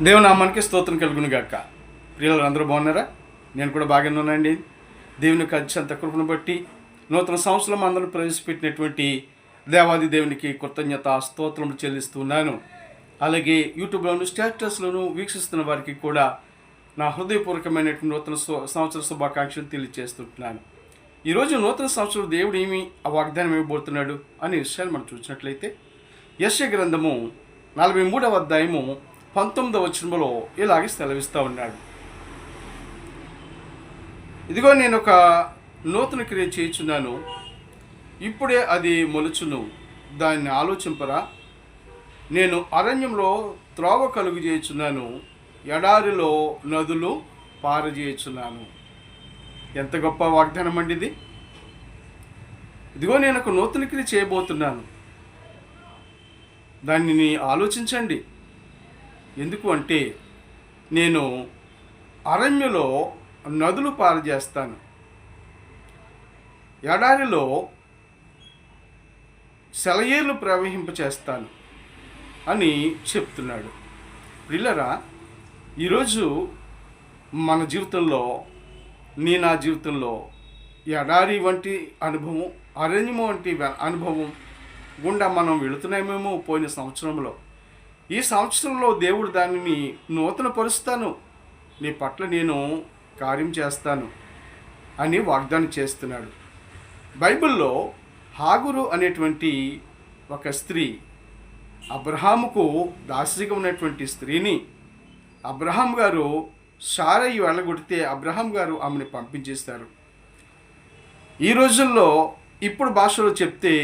దేవుని నామానికి స్తోత్రం కలుగును గాక. ప్రియులు అందరూ బాగున్నారా? నేను కూడా బాగానే ఉన్నానండి. దేవుని అత్యంత కృపను బట్టి నూతన సంవత్సరం అందరూ ప్రవేశపెట్టినటువంటి దేవాది దేవునికి కృతజ్ఞత స్తోత్రములు చెల్లిస్తున్నాను. అలాగే యూట్యూబ్లోను స్టేటస్లోను వీక్షిస్తున్న వారికి కూడా నా హృదయపూర్వకమైనటువంటి నూతన సంవత్సర శుభాకాంక్షలు తెలియజేస్తుంటున్నాను. ఈరోజు నూతన సంవత్సరం దేవుడు ఏమి వాగ్దానం ఇవ్వబోతున్నాడు అనే విషయాన్ని మనం చూసినట్లయితే యెషయా గ్రంథము 43వ అధ్యాయము 19వ వచనంలో ఇలాగే సెలవిస్తూ ఉన్నాడు. ఇదిగో నేను ఒక నూతన క్రియ చేయుచున్నాను, ఇప్పుడే అది మొలుచును, దాన్ని ఆలోచింపరా. నేను అరణ్యంలో త్రోవ కలుగు చేయుచున్నాను, ఎడారిలో నదులు పారజేయుచున్నాను. ఎంత గొప్ప వాగ్దానం అండి ఇది. ఇదిగో నేను ఒక నూతన క్రియ చేయబోతున్నాను, దానిని ఆలోచించండి. ఎందుకు అంటే నేను అరణ్యలో నదులు పారజేస్తాను, ఎడారిలో సెలయేర్లు ప్రవహింపచేస్తాను అని చెప్తున్నాడు. ప్రియులారా, ఈరోజు మన జీవితంలో నా జీవితంలో ఎడారి వంటి అనుభవం, అరణ్యము వంటి అనుభవం గుండా మనం వెళుతున్నామేమో పోయిన సంవత్సరంలో. ఈ సంవత్సరంలో దేవుడు దానిని నూతన పరుస్తాను, నీ పట్ల నేను కార్యం చేస్తాను అని వాగ్దానం చేస్తున్నాడు. బైబిల్లో హాగురు అనేటువంటి ఒక స్త్రీ, అబ్రహాముకు దాసిగా ఉన్నటువంటి స్త్రీని అబ్రహాం గారు సారయి వెళ్ళగొడితే అబ్రహాం గారు ఆమెను పంపించేస్తారు. ఈ రోజుల్లో ఇప్పుడు భాషలో చెప్తే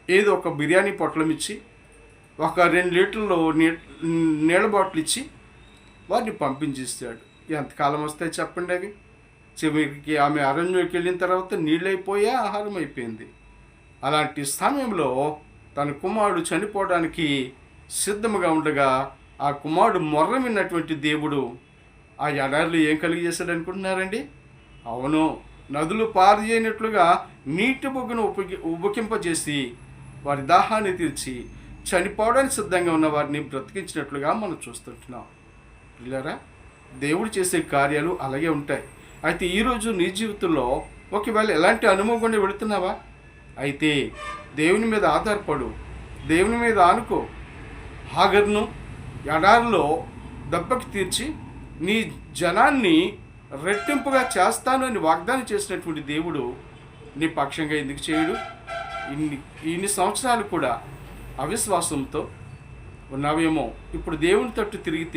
ఏదో ఒక బిర్యానీ పొట్లం ఇచ్చి ఒక 2 లీటర్లు నీళ్ళ బాటిల్ ఇచ్చి వారిని పంపించేస్తాడు. ఎంతకాలం వస్తాయి చెప్పండి అవి? చివరికి ఆమె అరణ్యంలోకి వెళ్ళిన తర్వాత నీళ్ళు అయిపోయా, ఆహారం అయిపోయింది. అలాంటి సమయంలో తన కుమారుడు చనిపోవడానికి సిద్ధంగా ఉండగా ఆ కుమారుడు మొర్ర విన్నటువంటి దేవుడు ఆ ఎడారిలో ఏం కలిగజేశాడు అనుకుంటున్నారండి? అవును, నదులు పారజేయనట్లుగా నీటి బొగ్గును ఉబకింపజేసి వారి దాహాన్ని తీర్చి చనిపోవడానికి సిద్ధంగా ఉన్న వారిని బ్రతికించినట్లుగా మనం చూస్తుంటున్నాం. పిల్లరా, దేవుడు చేసే కార్యాలు అలాగే ఉంటాయి. అయితే ఈరోజు నీ జీవితంలో ఒకవేళ ఎలాంటి అనుభవం గుండా వెళుతున్నావా? అయితే దేవుని మీద ఆధారపడు, దేవుని మీద ఆనుకో. హాగర్ను ఎడారిలో దెబ్బకి తీర్చి నీ జనాన్ని రెట్టింపుగా చేస్తాను అని వాగ్దానం చేసినటువంటి దేవుడు నీ పక్షంగా ఎందుకు చేయడు? ఇన్ని సంవత్సరాలు కూడా అవిశ్వాసంతో ఉన్నావేమో, ఇప్పుడు దేవుని తట్టు తిరిగి